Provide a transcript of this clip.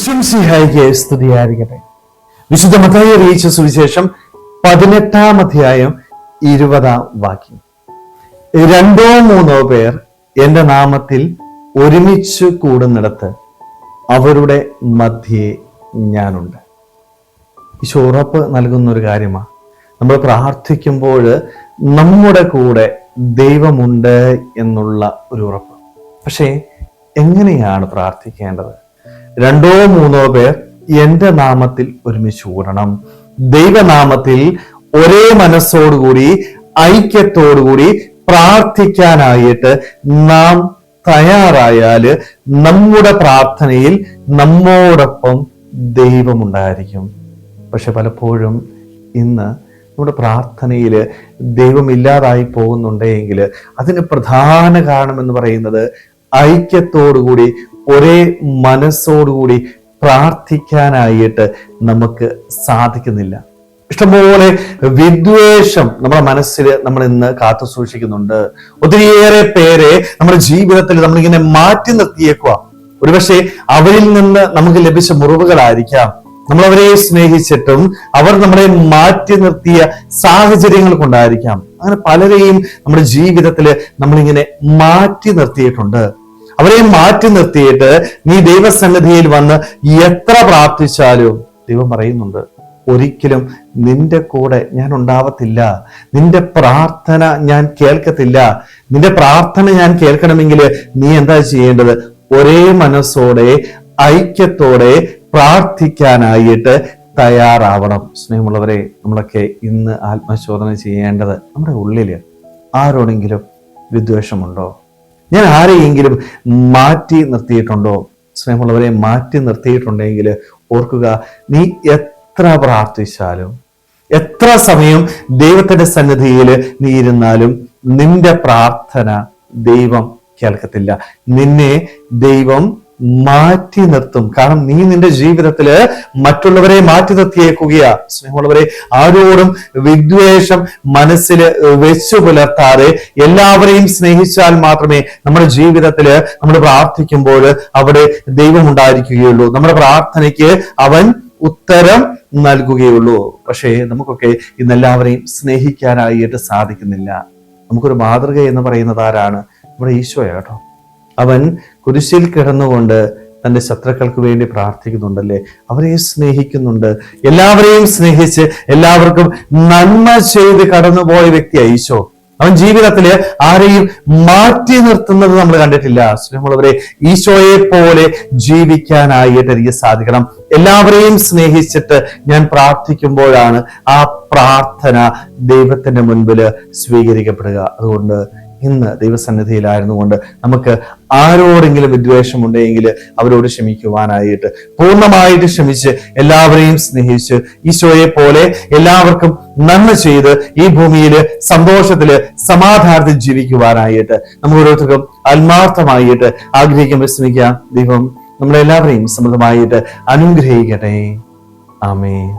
ഈശ്വംസിഹായിക്ക് സ്തുതിയായിരിക്കട്ടെ. വിശുദ്ധ മത്തായി അറിയിച്ച സുവിശേഷം 18-ാം അധ്യായം 20-ാം വാക്യം. 2-3 പേർ എന്റെ നാമത്തിൽ ഒരുമിച്ച് കൂടുന്നിടത്ത് അവരുടെ മധ്യേ ഞാനുണ്ട്. ഈശോ ഉറപ്പ് നൽകുന്ന ഒരു കാര്യമാണ്. നമ്മൾ പ്രാർത്ഥിക്കുമ്പോൾ നമ്മുടെ കൂടെ ദൈവമുണ്ട് എന്നുള്ള ഒരു ഉറപ്പ്. പക്ഷേ എങ്ങനെയാണ് പ്രാർത്ഥിക്കേണ്ടത്? 2-3 പേർ എന്റെ നാമത്തിൽ ഒരുമിച്ച് കൂടണം. ദൈവനാമത്തിൽ ഒരേ മനസ്സോടുകൂടി ഐക്യത്തോടുകൂടി പ്രാർത്ഥിക്കാനായിട്ട് നാം തയ്യാറായാല് നമ്മുടെ പ്രാർത്ഥനയിൽ നമ്മോടൊപ്പം ദൈവമുണ്ടായിരിക്കും. പക്ഷെ പലപ്പോഴും ഇന്ന് നമ്മുടെ പ്രാർത്ഥനയിൽ ദൈവമില്ലാതായി പോകുന്നുണ്ടെങ്കിൽ അതിന് പ്രധാന കാരണം എന്ന് പറയുന്നത് ഐക്യത്തോടുകൂടി ഒരേ മനസ്സോടുകൂടി പ്രാർത്ഥിക്കാനായിട്ട് നമുക്ക് സാധിക്കുന്നില്ല. ഇഷ്ടംപോലെ വിദ്വേഷം നമ്മുടെ മനസ്സിൽ നമ്മൾ ഇന്ന് കാത്തു സൂക്ഷിക്കുന്നുണ്ട്. ഒത്തിരിയേറെ പേരെ നമ്മുടെ ജീവിതത്തിൽ നമ്മളിങ്ങനെ മാറ്റി നിർത്തിയേക്കുക. ഒരുപക്ഷെ അവരിൽ നിന്ന് നമുക്ക് ലഭിച്ച മുറിവുകളായിരിക്കാം. നമ്മൾ അവരെ സ്നേഹിച്ചിട്ടും അവർ നമ്മളെ മാറ്റി നിർത്തിയ സാഹചര്യങ്ങൾ കൊണ്ടായിരിക്കാം. അങ്ങനെ പലരെയും നമ്മുടെ ജീവിതത്തിൽ നമ്മളിങ്ങനെ മാറ്റി നിർത്തിയിട്ടുണ്ട്. അവരെ മാറ്റി നിർത്തിയിട്ട് നീ ദൈവസന്നിധിയിൽ വന്ന് എത്ര പ്രാർത്ഥിച്ചാലും ദൈവം പറയുന്നുണ്ട്, ഒരിക്കലും നിന്റെ കൂടെ ഞാൻ ഉണ്ടാവത്തില്ല, നിന്റെ പ്രാർത്ഥന ഞാൻ കേൾക്കത്തില്ല. നിന്റെ പ്രാർത്ഥന ഞാൻ കേൾക്കണമെങ്കിൽ നീ എന്താ ചെയ്യേണ്ടത്? ഒരേ മനസ്സോടെ ഐക്യത്തോടെ പ്രാർത്ഥിക്കാനായിട്ട് തയ്യാറാവണം. സ്നേഹമുള്ളവരെ, നമ്മളൊക്കെ ഇന്ന് ആത്മശോധന ചെയ്യേണ്ടത് നമ്മുടെ ഉള്ളില് ആരോടെങ്കിലും വിദ്വേഷമുണ്ടോ? ഞാൻ ആരെയെങ്കിലും മാറ്റി നിർത്തിയിട്ടുണ്ടോ? സ്നേഹമുള്ളവരെ, മാറ്റി നിർത്തിയിട്ടുണ്ടെങ്കിൽ ഓർക്കുക, നീ എത്ര പ്രാർത്ഥിച്ചാലും എത്ര സമയം ദൈവത്തിന്റെ സന്നിധിയിൽ നീ ഇരുന്നാലും നിന്റെ പ്രാർത്ഥന ദൈവം കേൾക്കത്തില്ല. നിന്നെ ദൈവം മാറ്റി നിർത്തും. കാരണം നീ നിന്റെ ജീവിതത്തില് മറ്റുള്ളവരെ മാറ്റി നിർത്തിയേക്കുകയാ. സ്നേഹമുള്ളവരെ, ആരോടും വിദ്വേഷം മനസ്സിൽ വെച്ചു പുലർത്താതെ എല്ലാവരെയും സ്നേഹിച്ചാൽ മാത്രമേ നമ്മുടെ ജീവിതത്തില് നമ്മൾ പ്രാർത്ഥിക്കുമ്പോൾ അവിടെ ദൈവം ഉണ്ടായിരിക്കുകയുള്ളൂ. നമ്മുടെ പ്രാർത്ഥനയ്ക്ക് അവൻ ഉത്തരം നൽകുകയുള്ളൂ. പക്ഷേ നമുക്കൊക്കെ ഇന്നെല്ലാവരെയും സ്നേഹിക്കാനായിട്ട് സാധിക്കുന്നില്ല. നമുക്കൊരു മാതൃക എന്ന് പറയുന്നത് ആരാണ്? നമ്മുടെ ഈശോയാ കേട്ടോ. അവൻ കുരിശിൽ കിടന്നുകൊണ്ട് തന്റെ ശത്രുക്കൾക്ക് വേണ്ടി പ്രാർത്ഥിക്കുന്നുണ്ടല്ലേ, അവരെ സ്നേഹിക്കുന്നുണ്ട്. എല്ലാവരെയും സ്നേഹിച്ച് എല്ലാവർക്കും നന്മ ചെയ്ത് കടന്നുപോയ വ്യക്തിയായി ഈശോ. അവൻ ജീവിതത്തില് ആരെയും മാറ്റി നിർത്തുന്നത് നമ്മൾ കണ്ടിട്ടില്ല. സ്നേഹമുള്ളവരെ, ഈശോയെ പോലെ ജീവിക്കാനായിട്ട് എനിക്ക് സാധിക്കണം. എല്ലാവരെയും സ്നേഹിച്ചിട്ട് ഞാൻ പ്രാർത്ഥിക്കുമ്പോഴാണ് ആ പ്രാർത്ഥന ദൈവത്തിന്റെ മുൻപില് സ്വീകരിക്കപ്പെടുക. അതുകൊണ്ട് ഇന്ന് ദൈവസന്നിധിയിലായിരുന്നുകൊണ്ട് നമുക്ക് ആരോടെങ്കിലും വിദ്വേഷമുണ്ടെങ്കിൽ അവരോട് ക്ഷമിക്കുവാനായിട്ട് പൂർണ്ണമായിട്ട് ക്ഷമിച്ച് എല്ലാവരെയും സ്നേഹിച്ച് ഈശോയെ പോലെ എല്ലാവർക്കും നന്മ ചെയ്ത് ഈ ഭൂമിയില് സന്തോഷത്തില് സമാധാനത്തിൽ ജീവിക്കുവാനായിട്ട് നമ്മൾ ഓരോരുത്തർക്കും ആത്മാർത്ഥമായിട്ട് ആഗ്രഹിക്കുമ്പോൾ ശ്രമിക്കാം. ദൈവം നമ്മളെല്ലാവരെയും സമൃദ്ധമായിട്ട് അനുഗ്രഹിക്കട്ടെ. ആമേൻ.